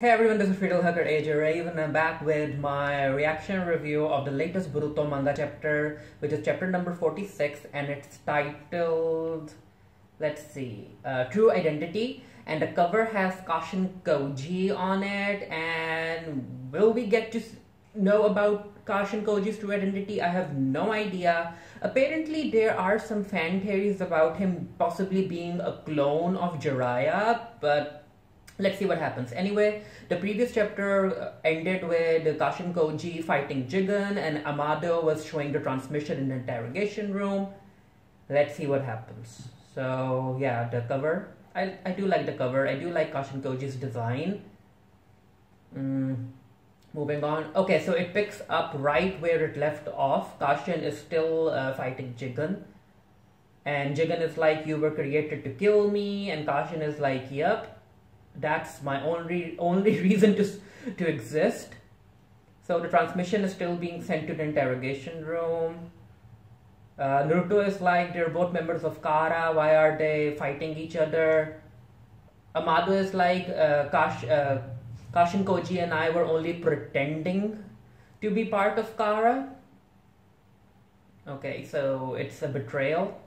Hey everyone, this is Fatal Hacker Rave and I'm back with my reaction review of the latest Boruto Manga Chapter, which is chapter number 46, and it's titled, True Identity, and the cover has Kashin Koji on it. And will we get to know about Kashin Koji's true identity? I have no idea. Apparently there are some fan theories about him possibly being a clone of Jiraiya, but let's see what happens. Anyway, the previous chapter ended with Kashin Koji fighting Jigen, and Amado was showing the transmission in the interrogation room. Let's see what happens. So yeah, the cover. I do like the cover. I do like Kashin Koji's design. Moving on. Okay, so it picks up right where it left off. Kashin is still fighting Jigen. And Jigen is like, you were created to kill me. And Kashin is like, yep. That's my only reason to exist. So the transmission is still being sent to the interrogation room. Naruto is like, they're both members of Kara. Why are they fighting each other? Amado is like, Kashin Koji and I were only pretending to be part of Kara. Okay, so it's a betrayal.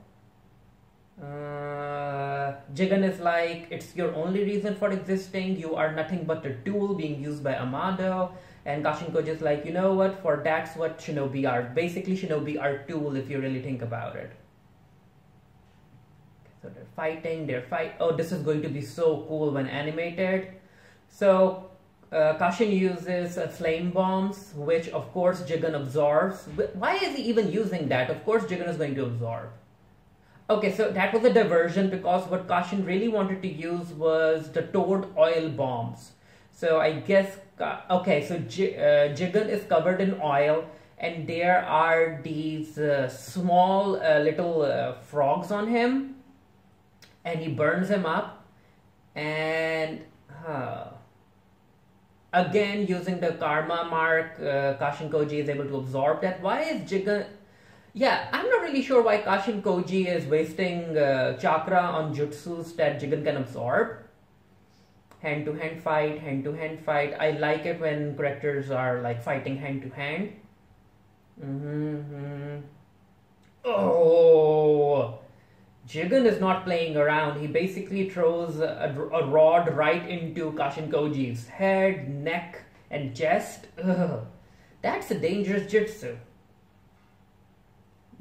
Jigen is like, it's your only reason for existing, you are nothing but a tool being used by Amado. And Kashin Koji is like, you know what, that's what shinobi are. Basically shinobi are tool if you really think about it. So they're fighting, oh, this is going to be so cool when animated. So Kashin uses flame bombs, which of course Jigen absorbs. Why is he even using that? Of course Jigen is going to absorb. Okay, so that was a diversion because what Kashin really wanted to use was the toad oil bombs. So I guess, okay, so Jigen is covered in oil and there are these small little frogs on him and he burns him up. And again, using the karma mark, Kashin Koji is able to absorb that. Why is Jigen... Yeah, I'm not really sure why Kashin Koji is wasting chakra on jutsus that Jigen can absorb. Hand-to-hand fight, hand-to-hand fight. I like it when characters are like fighting hand-to-hand. Oh, Jigen is not playing around. He basically throws a rod right into Kashin Koji's head, neck, and chest. Ugh. That's a dangerous jutsu.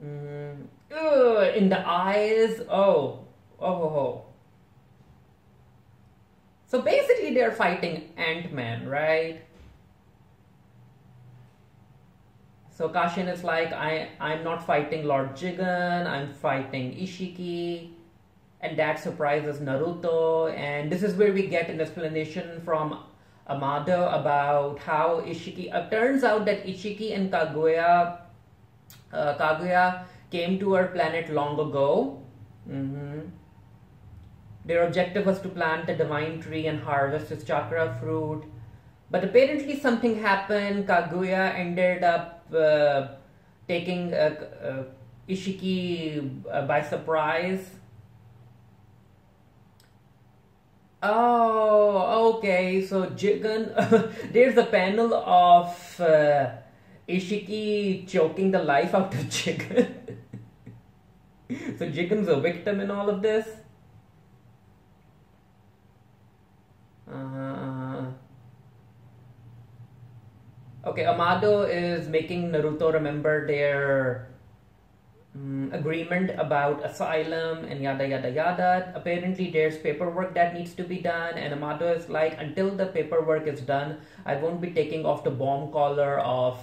In the eyes. Oh. So basically they're fighting Ant-Man, right? So Kashin is like, I'm not fighting Lord Jigen, I'm fighting Ishiki. And that surprises Naruto. And this is where we get an explanation from Amado about how Ishiki... turns out that Ishiki and Kaguya came to our planet long ago. Their objective was to plant the divine tree and harvest its chakra fruit. But apparently something happened. Kaguya ended up taking Ishiki by surprise. Oh, okay. So Jigen... there's a panel of... Ishiki choking the life out of Jigen. So Jigen's a victim in all of this. Okay, Amado is making Naruto remember their agreement about asylum and yada yada yada. Apparently there's paperwork that needs to be done, and Amado is like, until the paperwork is done, I won't be taking off the bomb collar of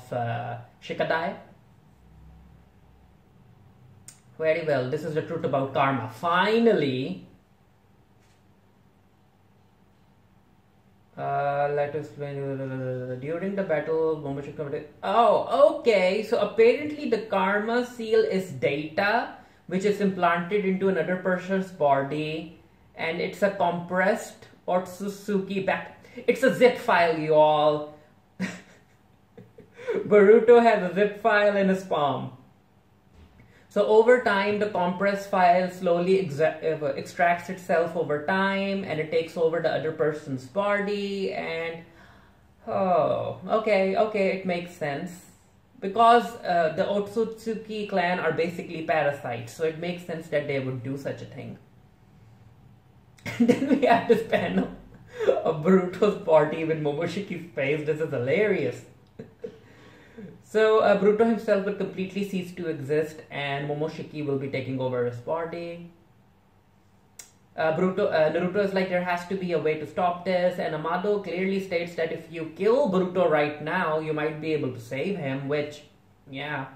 Shikadai. Very well, this is the truth about karma. Finally, let us explain. During the battle, oh, okay. So apparently the karma seal is data which is implanted into another person's body, and it's a compressed Otsutsuki back. It's a zip file, y'all. Boruto has a zip file in his palm. So over time, the compressed file slowly extracts itself over time, and it takes over the other person's body. And oh, okay, it makes sense because the Otsutsuki clan are basically parasites, so it makes sense that they would do such a thing. And then we have this panel of Boruto's body with Momoshiki's face. This is hilarious. So Boruto himself will completely cease to exist, and Momoshiki will be taking over his body. Naruto is like, there has to be a way to stop this, and Amado clearly states that if you kill Boruto right now, you might be able to save him, which, yeah.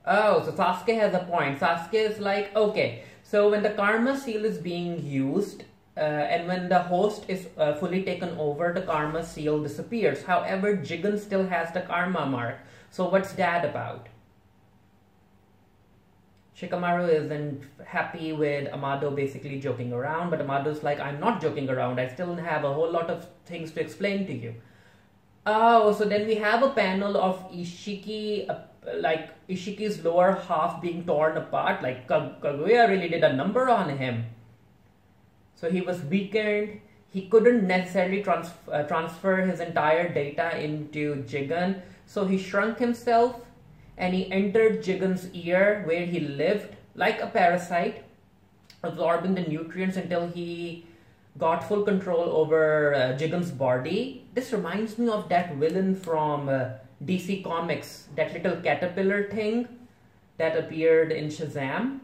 Oh, so Sasuke has a point. Sasuke is like, okay, so when the karma seal is being used, and when the host is fully taken over, the karma seal disappears. However, Jigen still has the karma mark. So what's that about? Shikamaru isn't happy with Amado basically joking around, but Amado's like, I'm not joking around. I still have a whole lot of things to explain to you. Oh, so then we have a panel of Ishiki, like Ishiki's lower half being torn apart. Like Kaguya really did a number on him. So he was weakened. He couldn't necessarily transfer his entire data into Jigen. So he shrunk himself and he entered Jigen's ear where he lived like a parasite, absorbing the nutrients until he got full control over Jigen's body. This reminds me of that villain from DC Comics, that little caterpillar thing that appeared in Shazam.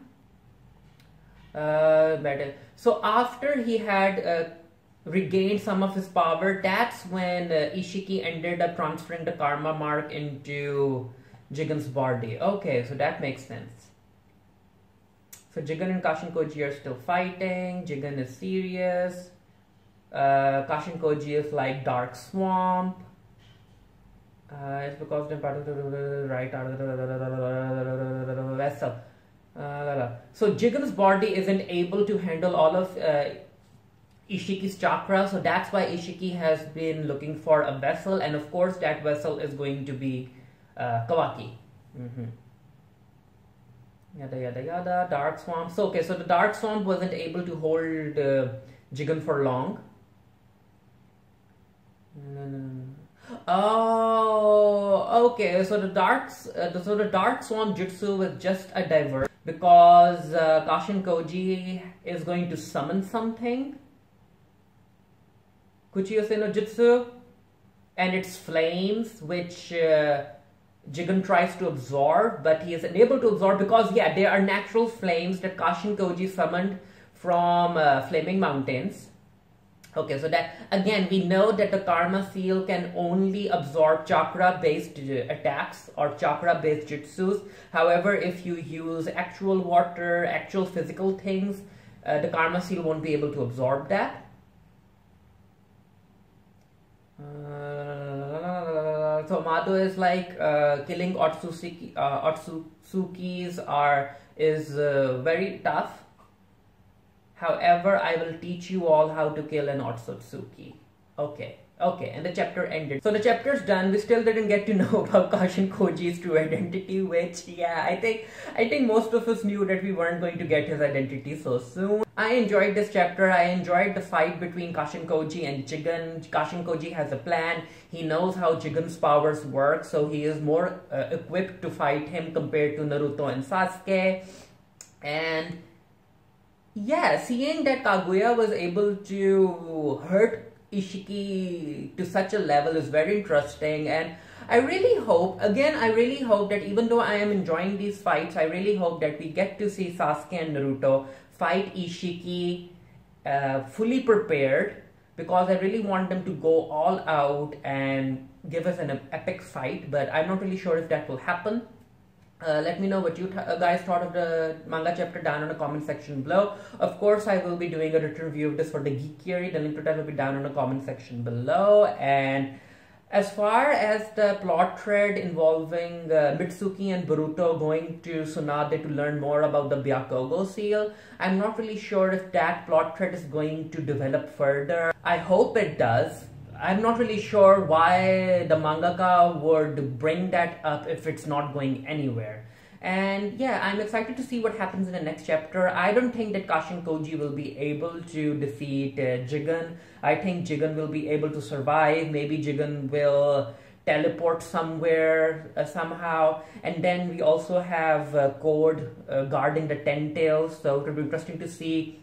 So after he had regained some of his power, that's when Ishiki ended up transferring the karma mark into Jigen's body. Okay, so that makes sense. So Jigen and Kashin Koji are still fighting. Jigen is serious. Kashin Koji is like dark swamp. It's because they're part of the right out of the vessel. So Jigen's body isn't able to handle all of Ishiki's chakra, so that's why Ishiki has been looking for a vessel, and of course that vessel is going to be Kawaki. Yada yada yada. Dark swamp. So okay, so the dark swamp wasn't able to hold Jigen for long. Oh, okay. So the dark swamp jutsu was just a divert because Kashin Koji is going to summon something. Kuchiyose no jutsu, and it's flames, which Jigen tries to absorb, but he is unable to absorb because, yeah, they are natural flames that Kashin Koji summoned from flaming mountains. Okay, so that, again, we know that the karma seal can only absorb chakra-based attacks or chakra-based jutsus. However, if you use actual water, actual physical things, the karma seal won't be able to absorb that. So Amado is like, killing Otsukis is very tough. However, I will teach you all how to kill an Otsutsuki. Okay, and the chapter ended. So the chapter's done. We still didn't get to know about Kashin Koji's true identity, which, yeah, I think most of us knew that we weren't going to get his identity so soon. I enjoyed this chapter. I enjoyed the fight between Kashin Koji and Jigen. Kashin Koji has a plan. He knows how Jigen's powers work, so he is more equipped to fight him compared to Naruto and Sasuke. And yeah, seeing that Kaguya was able to hurt Ishiki to such a level is very interesting, and I really hope that even though I am enjoying these fights, I really hope that we get to see Sasuke and Naruto fight Ishiki fully prepared, because I really want them to go all out and give us an epic fight, but I'm not really sure if that will happen. Let me know what you guys thought of the manga chapter down in the comment section below. Of course, I will be doing a written review of this for the Geekery. The link to that will be down in the comment section below. And as far as the plot thread involving Mitsuki and Boruto going to Tsunade to learn more about the Byakugo seal, I'm not really sure if that plot thread is going to develop further. I hope it does. I'm not really sure why the mangaka would bring that up if it's not going anywhere. And yeah, I'm excited to see what happens in the next chapter. I don't think that Kashin Koji will be able to defeat Jigen. I think Jigen will be able to survive. Maybe Jigen will teleport somewhere somehow. And then we also have Code guarding the Ten Tails. So it will be interesting to see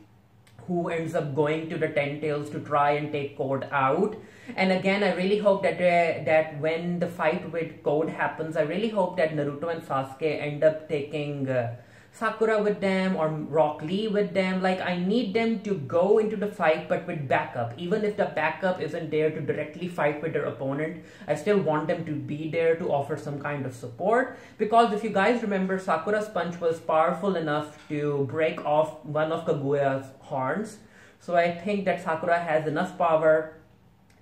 who ends up going to the Ten Tails to try and take Code out. And again, I really hope that that when the fight with Code happens, I really hope that Naruto and Sasuke end up taking Sakura with them or Rock Lee with them. Like, I need them to go into the fight but with backup. Even if the backup isn't there to directly fight with their opponent, I still want them to be there to offer some kind of support. Because if you guys remember, Sakura's punch was powerful enough to break off one of Kaguya's horns. So I think that Sakura has enough power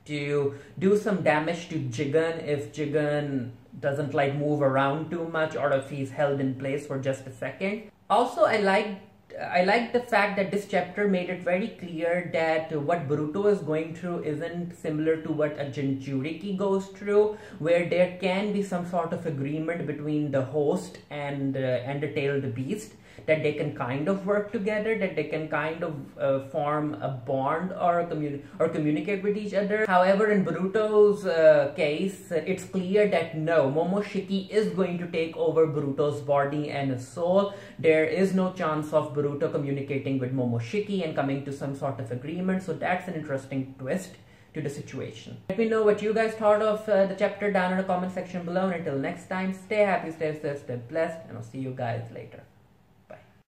to do some damage to Jigen if Jigen doesn't like move around too much, or if he's held in place for just a second. Also, I like the fact that this chapter made it very clear that what Boruto is going through isn't similar to what a Jinchuriki goes through, where there can be some sort of agreement between the host and the tailed beast, that they can kind of work together, that they can kind of form a bond or communicate with each other. However, in Boruto's case, it's clear that no, Momoshiki is going to take over Boruto's body and his soul. There is no chance of Boruto communicating with Momoshiki and coming to some sort of agreement. So that's an interesting twist to the situation. Let me know what you guys thought of the chapter down in the comment section below. And until next time, stay happy, stay safe, stay blessed, and I'll see you guys later.